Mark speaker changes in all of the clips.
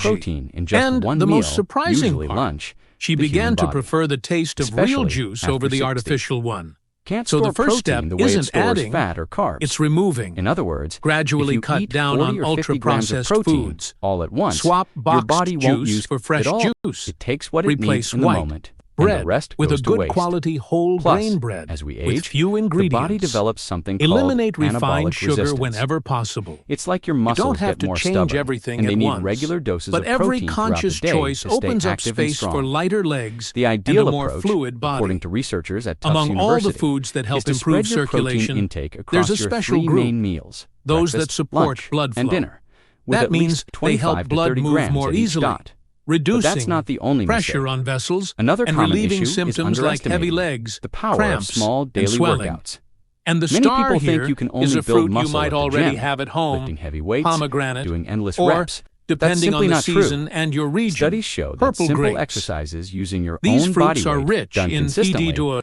Speaker 1: energy.
Speaker 2: protein in just
Speaker 1: And
Speaker 2: one
Speaker 1: the
Speaker 2: meal,
Speaker 1: most surprising
Speaker 2: usually
Speaker 1: part,
Speaker 2: lunch.
Speaker 1: she
Speaker 2: the
Speaker 1: began
Speaker 2: human
Speaker 1: to
Speaker 2: body,
Speaker 1: prefer the taste of
Speaker 2: especially
Speaker 1: real juice
Speaker 2: after
Speaker 1: over the
Speaker 2: 60.
Speaker 1: artificial one.
Speaker 2: Can't
Speaker 1: So
Speaker 2: store
Speaker 1: the first step
Speaker 2: protein the way it
Speaker 1: isn't
Speaker 2: stores
Speaker 1: adding,
Speaker 2: fat or carbs.
Speaker 1: it's removing.
Speaker 2: In other words,
Speaker 1: Gradually
Speaker 2: if you
Speaker 1: cut
Speaker 2: eat
Speaker 1: down
Speaker 2: 40
Speaker 1: on
Speaker 2: or 50 grams of
Speaker 1: ultra-processed
Speaker 2: protein
Speaker 1: foods.
Speaker 2: all at once,
Speaker 1: Swap
Speaker 2: your
Speaker 1: boxed
Speaker 2: body won't
Speaker 1: juice
Speaker 2: use
Speaker 1: for fresh
Speaker 2: it all.
Speaker 1: juice.
Speaker 2: It takes what it
Speaker 1: Replace
Speaker 2: needs in the
Speaker 1: white,
Speaker 2: moment.
Speaker 1: Bread
Speaker 2: rest
Speaker 1: with a
Speaker 2: goes to
Speaker 1: good
Speaker 2: waste.
Speaker 1: quality whole
Speaker 2: Plus,
Speaker 1: grain bread
Speaker 2: as we
Speaker 1: with
Speaker 2: age,
Speaker 1: few
Speaker 2: the
Speaker 1: ingredients.
Speaker 2: body develops something
Speaker 1: Eliminate
Speaker 2: called
Speaker 1: refined
Speaker 2: anabolic
Speaker 1: sugar
Speaker 2: resistance.
Speaker 1: whenever possible.
Speaker 2: It's like your
Speaker 1: You
Speaker 2: muscles
Speaker 1: don't have
Speaker 2: get
Speaker 1: to
Speaker 2: more
Speaker 1: change
Speaker 2: stubborn,
Speaker 1: everything
Speaker 2: and they
Speaker 1: at
Speaker 2: need
Speaker 1: once.
Speaker 2: regular doses
Speaker 1: But
Speaker 2: of
Speaker 1: every
Speaker 2: protein
Speaker 1: conscious
Speaker 2: throughout the day
Speaker 1: choice
Speaker 2: to stay
Speaker 1: opens up
Speaker 2: active and
Speaker 1: space
Speaker 2: strong.
Speaker 1: for lighter legs
Speaker 2: The
Speaker 1: and
Speaker 2: ideal
Speaker 1: a more
Speaker 2: approach,
Speaker 1: fluid body.
Speaker 2: according to researchers at Tufts
Speaker 1: Among all
Speaker 2: University,
Speaker 1: the foods that
Speaker 2: is
Speaker 1: help
Speaker 2: to
Speaker 1: improve
Speaker 2: spread your protein
Speaker 1: circulation,
Speaker 2: intake across
Speaker 1: there's a
Speaker 2: your
Speaker 1: special
Speaker 2: 3
Speaker 1: group,
Speaker 2: main meals:
Speaker 1: those that
Speaker 2: breakfast,
Speaker 1: support
Speaker 2: lunch,
Speaker 1: blood
Speaker 2: and
Speaker 1: flow.
Speaker 2: dinner, with
Speaker 1: That
Speaker 2: at
Speaker 1: means
Speaker 2: least
Speaker 1: they
Speaker 2: 25
Speaker 1: help
Speaker 2: to
Speaker 1: blood
Speaker 2: 30
Speaker 1: move
Speaker 2: grams
Speaker 1: more
Speaker 2: at each
Speaker 1: easily,
Speaker 2: dot. But
Speaker 1: reducing
Speaker 2: that's not the only
Speaker 1: pressure
Speaker 2: mistake.
Speaker 1: on vessels
Speaker 2: Another
Speaker 1: and
Speaker 2: common
Speaker 1: relieving
Speaker 2: issue is
Speaker 1: symptoms like heavy
Speaker 2: underestimating
Speaker 1: legs,
Speaker 2: the power
Speaker 1: cramps,
Speaker 2: of small
Speaker 1: and
Speaker 2: daily
Speaker 1: swelling.
Speaker 2: workouts.
Speaker 1: And the
Speaker 2: Many
Speaker 1: star
Speaker 2: people
Speaker 1: here
Speaker 2: think you can
Speaker 1: is
Speaker 2: only
Speaker 1: a
Speaker 2: build
Speaker 1: fruit you
Speaker 2: muscle
Speaker 1: might
Speaker 2: at the
Speaker 1: already
Speaker 2: gym,
Speaker 1: have at home,
Speaker 2: lifting heavy weights,
Speaker 1: pomegranate,
Speaker 2: doing endless
Speaker 1: or,
Speaker 2: reps. That's
Speaker 1: depending on
Speaker 2: simply
Speaker 1: the
Speaker 2: not true.
Speaker 1: season and your region,
Speaker 2: Studies show that
Speaker 1: purple
Speaker 2: simple
Speaker 1: grapes.
Speaker 2: exercises using your
Speaker 1: These
Speaker 2: own
Speaker 1: fruits
Speaker 2: body
Speaker 1: are
Speaker 2: weight
Speaker 1: rich
Speaker 2: done
Speaker 1: in
Speaker 2: consistently
Speaker 1: PDA,
Speaker 2: are more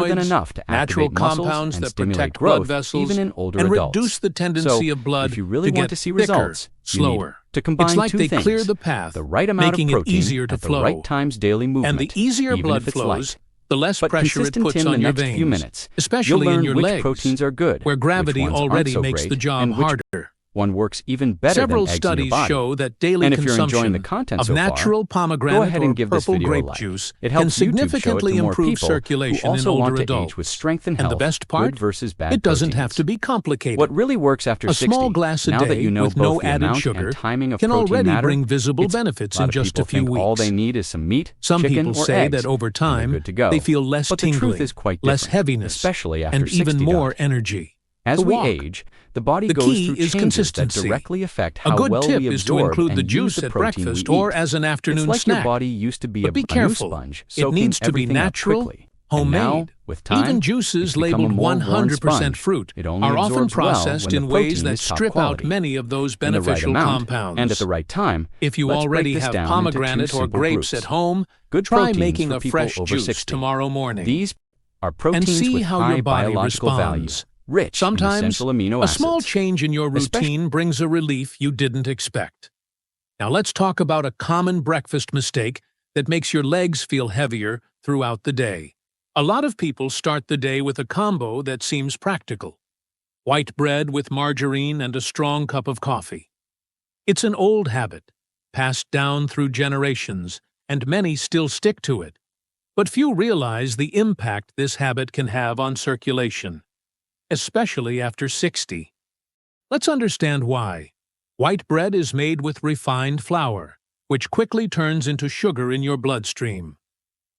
Speaker 2: than
Speaker 1: flavonoids,
Speaker 2: enough to
Speaker 1: natural
Speaker 2: activate muscles
Speaker 1: compounds
Speaker 2: and
Speaker 1: that
Speaker 2: stimulate
Speaker 1: protect
Speaker 2: growth
Speaker 1: blood vessels
Speaker 2: even in older
Speaker 1: and
Speaker 2: adults.
Speaker 1: reduce the tendency
Speaker 2: So,
Speaker 1: of blood
Speaker 2: if you really
Speaker 1: to
Speaker 2: want
Speaker 1: get
Speaker 2: to see
Speaker 1: thicker,
Speaker 2: results, you need
Speaker 1: slower.
Speaker 2: to combine
Speaker 1: It's like
Speaker 2: two
Speaker 1: they
Speaker 2: things:
Speaker 1: clear the path,
Speaker 2: the right amount
Speaker 1: making
Speaker 2: of protein
Speaker 1: it easier to
Speaker 2: at the
Speaker 1: flow.
Speaker 2: right times daily movement,
Speaker 1: And the easier
Speaker 2: even
Speaker 1: blood
Speaker 2: if it's
Speaker 1: flows,
Speaker 2: light.
Speaker 1: the less
Speaker 2: But
Speaker 1: pressure it
Speaker 2: consistent
Speaker 1: puts
Speaker 2: in
Speaker 1: on
Speaker 2: the
Speaker 1: your
Speaker 2: next
Speaker 1: veins,
Speaker 2: few minutes,
Speaker 1: especially
Speaker 2: you'll learn
Speaker 1: in your
Speaker 2: which
Speaker 1: legs,
Speaker 2: proteins are good,
Speaker 1: where gravity
Speaker 2: which ones aren't
Speaker 1: already
Speaker 2: so
Speaker 1: makes
Speaker 2: great,
Speaker 1: the job
Speaker 2: and which
Speaker 1: harder.
Speaker 2: one works even better
Speaker 1: Several
Speaker 2: than eggs in
Speaker 1: studies
Speaker 2: your body.
Speaker 1: show that daily
Speaker 2: And if you're enjoying
Speaker 1: consumption
Speaker 2: the content
Speaker 1: of
Speaker 2: so far,
Speaker 1: natural
Speaker 2: go
Speaker 1: pomegranate
Speaker 2: ahead
Speaker 1: or
Speaker 2: and give this
Speaker 1: purple
Speaker 2: video a
Speaker 1: grape
Speaker 2: like.
Speaker 1: juice
Speaker 2: It
Speaker 1: can
Speaker 2: helps YouTube show it
Speaker 1: significantly
Speaker 2: to more
Speaker 1: improve
Speaker 2: people
Speaker 1: circulation
Speaker 2: who also
Speaker 1: in older
Speaker 2: want to
Speaker 1: adults.
Speaker 2: age with strength and
Speaker 1: And
Speaker 2: health,
Speaker 1: the best part?
Speaker 2: good versus bad
Speaker 1: It doesn't have
Speaker 2: proteins.
Speaker 1: to be complicated.
Speaker 2: What really works after
Speaker 1: A
Speaker 2: 60,
Speaker 1: small glass a
Speaker 2: now that
Speaker 1: day
Speaker 2: you know
Speaker 1: with
Speaker 2: both
Speaker 1: no
Speaker 2: the
Speaker 1: added
Speaker 2: amount
Speaker 1: sugar
Speaker 2: and timing of
Speaker 1: can
Speaker 2: protein
Speaker 1: already
Speaker 2: matter,
Speaker 1: bring visible
Speaker 2: it's-
Speaker 1: benefits
Speaker 2: a lot
Speaker 1: in
Speaker 2: of
Speaker 1: just
Speaker 2: people
Speaker 1: a few
Speaker 2: think
Speaker 1: weeks.
Speaker 2: all they need is some meat,
Speaker 1: Some
Speaker 2: chicken,
Speaker 1: people
Speaker 2: or
Speaker 1: say
Speaker 2: eggs,
Speaker 1: that over
Speaker 2: and they're
Speaker 1: time
Speaker 2: good to go.
Speaker 1: they feel less
Speaker 2: But the
Speaker 1: tingling,
Speaker 2: truth is quite
Speaker 1: less
Speaker 2: different,
Speaker 1: heaviness,
Speaker 2: especially after
Speaker 1: and even
Speaker 2: 60
Speaker 1: more
Speaker 2: dot.
Speaker 1: energy.
Speaker 2: As
Speaker 1: To
Speaker 2: we
Speaker 1: walk.
Speaker 2: age, the body
Speaker 1: The
Speaker 2: goes
Speaker 1: key
Speaker 2: through
Speaker 1: is
Speaker 2: changes that
Speaker 1: consistency.
Speaker 2: directly affect
Speaker 1: A
Speaker 2: how
Speaker 1: good
Speaker 2: well
Speaker 1: tip
Speaker 2: we
Speaker 1: is to
Speaker 2: absorb
Speaker 1: include the
Speaker 2: and use
Speaker 1: juice
Speaker 2: the
Speaker 1: at
Speaker 2: protein
Speaker 1: breakfast
Speaker 2: we
Speaker 1: or
Speaker 2: eat.
Speaker 1: as an afternoon
Speaker 2: It's like
Speaker 1: snack.
Speaker 2: your body used to be
Speaker 1: But
Speaker 2: a
Speaker 1: be
Speaker 2: new
Speaker 1: careful.
Speaker 2: sponge,
Speaker 1: It
Speaker 2: soaking
Speaker 1: needs to be
Speaker 2: everything up
Speaker 1: natural,
Speaker 2: quickly. And now,
Speaker 1: homemade.
Speaker 2: with time,
Speaker 1: Even
Speaker 2: it's
Speaker 1: juices
Speaker 2: become a
Speaker 1: labeled
Speaker 2: more worn
Speaker 1: 100%
Speaker 2: sponge.
Speaker 1: fruit
Speaker 2: It only
Speaker 1: are often
Speaker 2: absorbs well
Speaker 1: processed
Speaker 2: when
Speaker 1: in
Speaker 2: the
Speaker 1: ways
Speaker 2: protein
Speaker 1: that
Speaker 2: is top
Speaker 1: strip out
Speaker 2: quality.
Speaker 1: many of those
Speaker 2: In the right
Speaker 1: beneficial
Speaker 2: amount,
Speaker 1: compounds.
Speaker 2: and at the right time,
Speaker 1: If you
Speaker 2: let's break
Speaker 1: already
Speaker 2: this
Speaker 1: have
Speaker 2: down into
Speaker 1: pomegranate
Speaker 2: two
Speaker 1: or
Speaker 2: simple
Speaker 1: grapes
Speaker 2: groups.
Speaker 1: at home,
Speaker 2: Good
Speaker 1: try
Speaker 2: proteins
Speaker 1: making
Speaker 2: for
Speaker 1: a
Speaker 2: people
Speaker 1: fresh
Speaker 2: over
Speaker 1: juice
Speaker 2: 60.
Speaker 1: tomorrow morning.
Speaker 2: These are proteins
Speaker 1: see
Speaker 2: with
Speaker 1: how
Speaker 2: high
Speaker 1: your body
Speaker 2: biological value,
Speaker 1: responds.
Speaker 2: rich in
Speaker 1: Sometimes,
Speaker 2: essential amino
Speaker 1: a
Speaker 2: acids.
Speaker 1: small change in your routine brings a relief you didn't expect. Now let's talk about a common breakfast mistake that makes your legs feel heavier throughout the day. A lot of people start the day with a combo that seems practical: white bread with margarine and a strong cup of coffee. It's an old habit, passed down through generations, and many still stick to it. But few realize the impact this habit can have on circulation, especially after 60. Let's understand why. White bread is made with refined flour, which quickly turns into sugar in your bloodstream.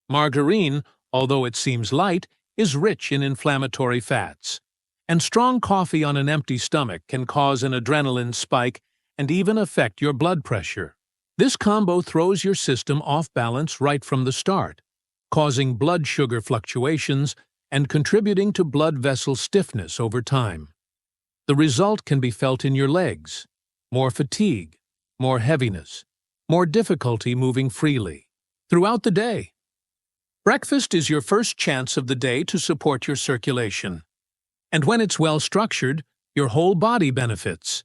Speaker 1: Margarine, although it seems light, is rich in inflammatory fats. And strong coffee on an empty stomach can cause an adrenaline spike and even affect your blood pressure. This combo throws your system off balance right from the start, causing blood sugar fluctuations and contributing to blood vessel stiffness over time. The result can be felt in your legs: more fatigue, more heaviness, more difficulty moving freely throughout the day. Breakfast is your first chance of the day to support your circulation. And when it's well structured, your whole body benefits.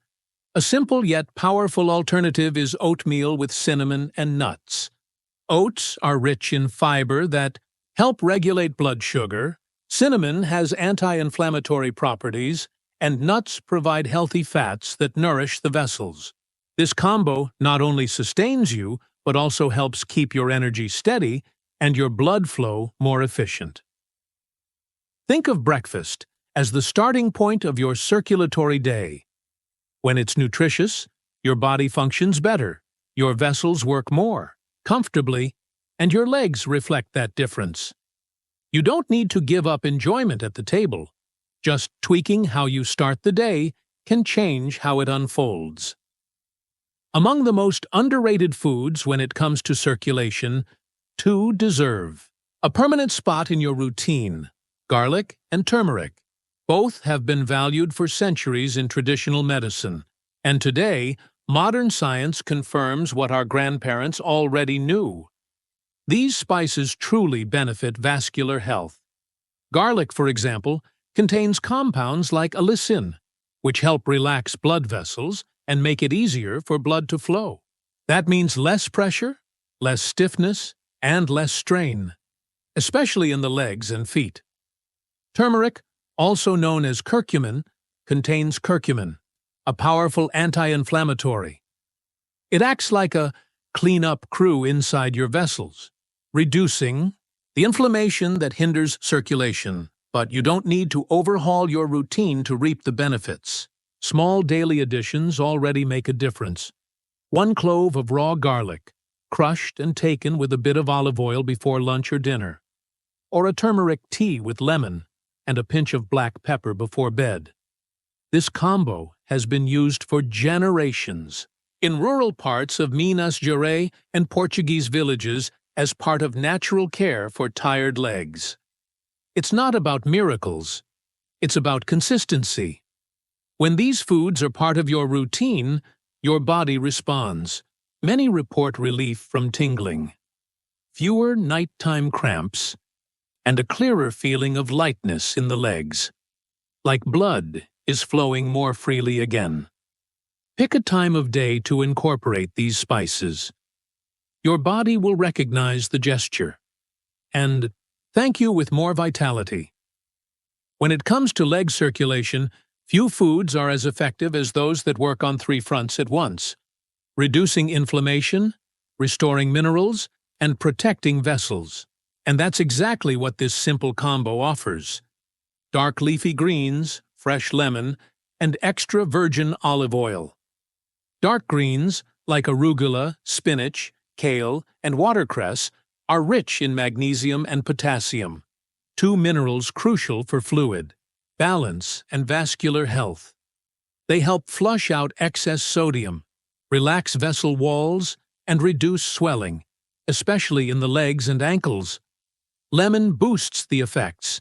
Speaker 1: A simple yet powerful alternative is oatmeal with cinnamon and nuts. Oats are rich in fiber that help regulate blood sugar, cinnamon has anti-inflammatory properties, and nuts provide healthy fats that nourish the vessels. This combo not only sustains you, but also helps keep your energy steady and your blood flow more efficient. Think of breakfast as the starting point of your circulatory day. When it's nutritious, your body functions better, your vessels work more comfortably, and your legs reflect that difference. You don't need to give up enjoyment at the table. Just tweaking how you start the day can change how it unfolds. Among the most underrated foods when it comes to circulation, two deserve a permanent spot in your routine: garlic and turmeric. Both have been valued for centuries in traditional medicine, and today, modern science confirms what our grandparents already knew. These spices truly benefit vascular health. Garlic, for example, contains compounds like allicin, which help relax blood vessels and make it easier for blood to flow. That means less pressure, less stiffness, and less strain, especially in the legs and feet. Turmeric, also known as curcumin, contains curcumin, a powerful anti-inflammatory. It acts like a clean-up crew inside your vessels, reducing the inflammation that hinders circulation, but you don't need to overhaul your routine to reap the benefits. Small daily additions already make a difference. 1 clove of raw garlic, crushed and taken with a bit of olive oil before lunch or dinner. Or a turmeric tea with lemon and a pinch of black pepper before bed. This combo has been used for generations in rural parts of Minas Gerais and Portuguese villages as part of natural care for tired legs. It's not about miracles, it's about consistency. When these foods are part of your routine, your body responds. Many report relief from tingling, fewer nighttime cramps, and a clearer feeling of lightness in the legs, like blood is flowing more freely again. Pick a time of day to incorporate these spices. Your body will recognize the gesture and thank you with more vitality. When it comes to leg circulation, few foods are as effective as those that work on 3 fronts at once: reducing inflammation, restoring minerals, and protecting vessels. And that's exactly what this simple combo offers. Dark leafy greens, fresh lemon, and extra virgin olive oil. Dark greens, like arugula, spinach, kale, and watercress, are rich in magnesium and potassium, 2 minerals crucial for fluid, balance, and vascular health. They help flush out excess sodium, relax vessel walls, and reduce swelling, especially in the legs and ankles. Lemon boosts the effects.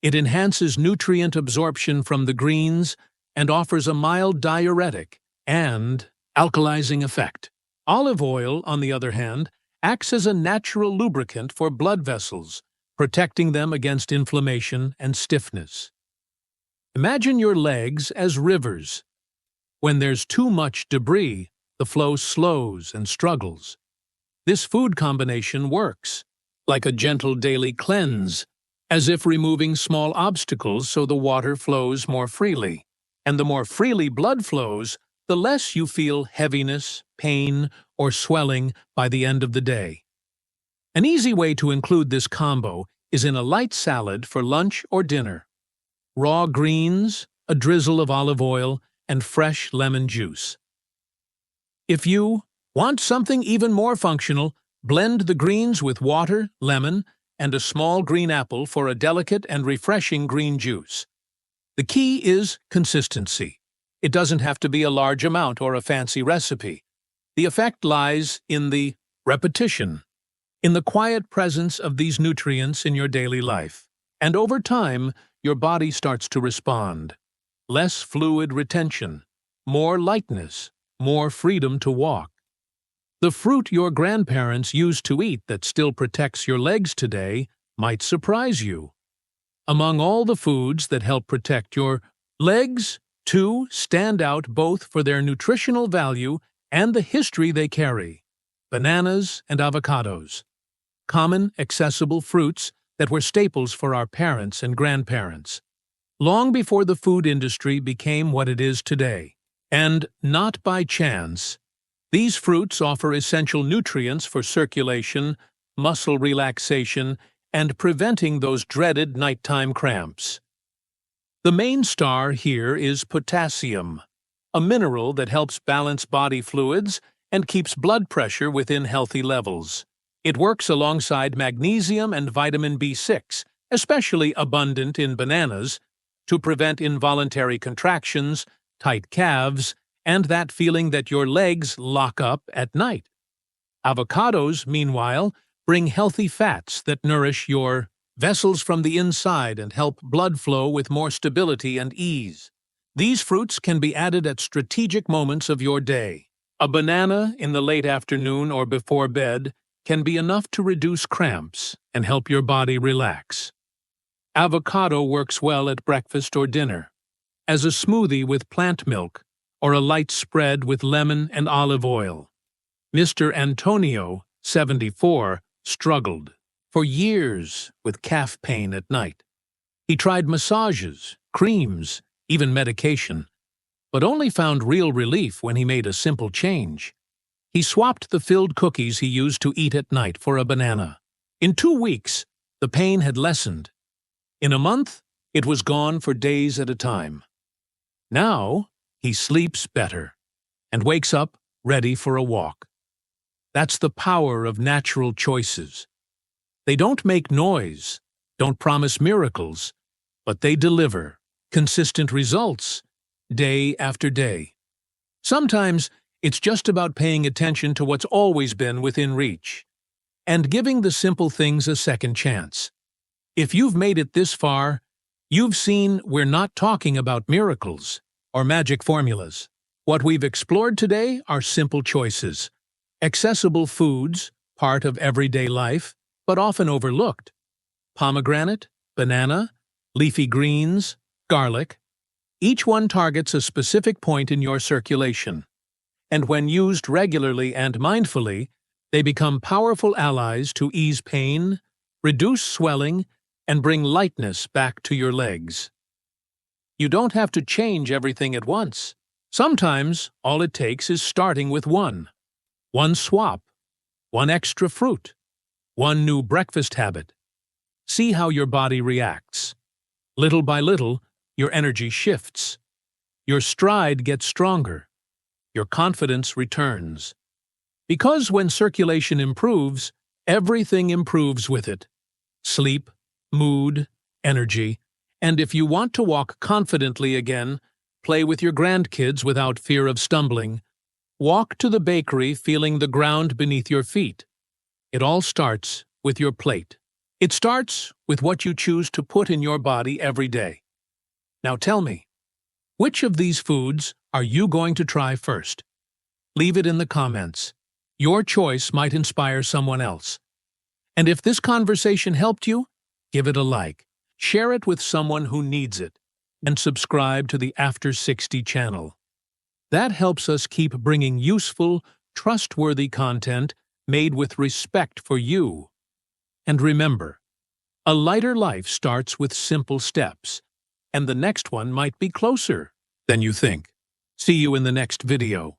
Speaker 1: It enhances nutrient absorption from the greens and offers a mild diuretic and alkalizing effect. Olive oil, on the other hand, acts as a natural lubricant for blood vessels, protecting them against inflammation and stiffness. Imagine your legs as rivers. When there's too much debris, the flow slows and struggles. This food combination works, like a gentle daily cleanse, as if removing small obstacles so the water flows more freely. And the more freely blood flows, the less you feel heaviness, pain, or swelling by the end of the day. An easy way to include this combo is in a light salad for lunch or dinner. Raw greens, a drizzle of olive oil, and fresh lemon juice. If you want something even more functional, blend the greens with water, lemon, and a small green apple for a delicate and refreshing green juice. The key is consistency. It doesn't have to be a large amount or a fancy recipe. The effect lies in the repetition, in the quiet presence of these nutrients in your daily life. And over time, your body starts to respond. Less fluid retention, more lightness, more freedom to walk. The fruit your grandparents used to eat that still protects your legs today might surprise you. Among all the foods that help protect your legs, 2 stand out both for their nutritional value and the history they carry: bananas and avocados. Common, accessible fruits that were staples for our parents and grandparents, long before the food industry became what it is today. And not by chance, these fruits offer essential nutrients for circulation, muscle relaxation, and preventing those dreaded nighttime cramps. The main star here is potassium, a mineral that helps balance body fluids and keeps blood pressure within healthy levels. It works alongside magnesium and vitamin B6, especially abundant in bananas, to prevent involuntary contractions, tight calves, and that feeling that your legs lock up at night. Avocados, meanwhile, bring healthy fats that nourish your vessels from the inside and help blood flow with more stability and ease. These fruits can be added at strategic moments of your day. A banana in the late afternoon or before bed can be enough to reduce cramps and help your body relax. Avocado works well at breakfast or dinner, as a smoothie with plant milk, or a light spread with lemon and olive oil. Mr. Antonio, 74, struggled for years with calf pain at night. He tried massages, creams, even medication, but only found real relief when he made a simple change. He swapped the filled cookies he used to eat at night for a banana. In 2 weeks, The pain had lessened. In a month, it was gone for days at a time. Now, he sleeps better and wakes up ready for a walk. That's the power of natural choices. They don't make noise, don't promise miracles, but they deliver consistent results day after day. Sometimes it's just about paying attention to what's always been within reach and giving the simple things a second chance. If you've made it this far, you've seen we're not talking about miracles or magic formulas. What we've explored today are simple choices, accessible foods, part of everyday life, but often overlooked. Pomegranate, banana, leafy greens, garlic. Each one targets a specific point in your circulation. And when used regularly and mindfully, they become powerful allies to ease pain, reduce swelling, and bring lightness back to your legs. You don't have to change everything at once. Sometimes all it takes is starting with one swap, one extra fruit, one new breakfast habit. See how your body reacts. Little by little, your energy shifts. Your stride gets stronger. Your confidence returns. Because when circulation improves, everything improves with it. Sleep, mood, energy, and if you want to walk confidently again, play with your grandkids without fear of stumbling, walk to the bakery feeling the ground beneath your feet. It all starts with your plate. It starts with what you choose to put in your body every day. Now tell me, which of these foods are you going to try first? Leave it in the comments. Your choice might inspire someone else. And if this conversation helped you, give it a like, share it with someone who needs it, and subscribe to the After 60 channel. That helps us keep bringing useful, trustworthy content made with respect for you. And remember, a lighter life starts with simple steps, and the next one might be closer than you think. See you in the next video.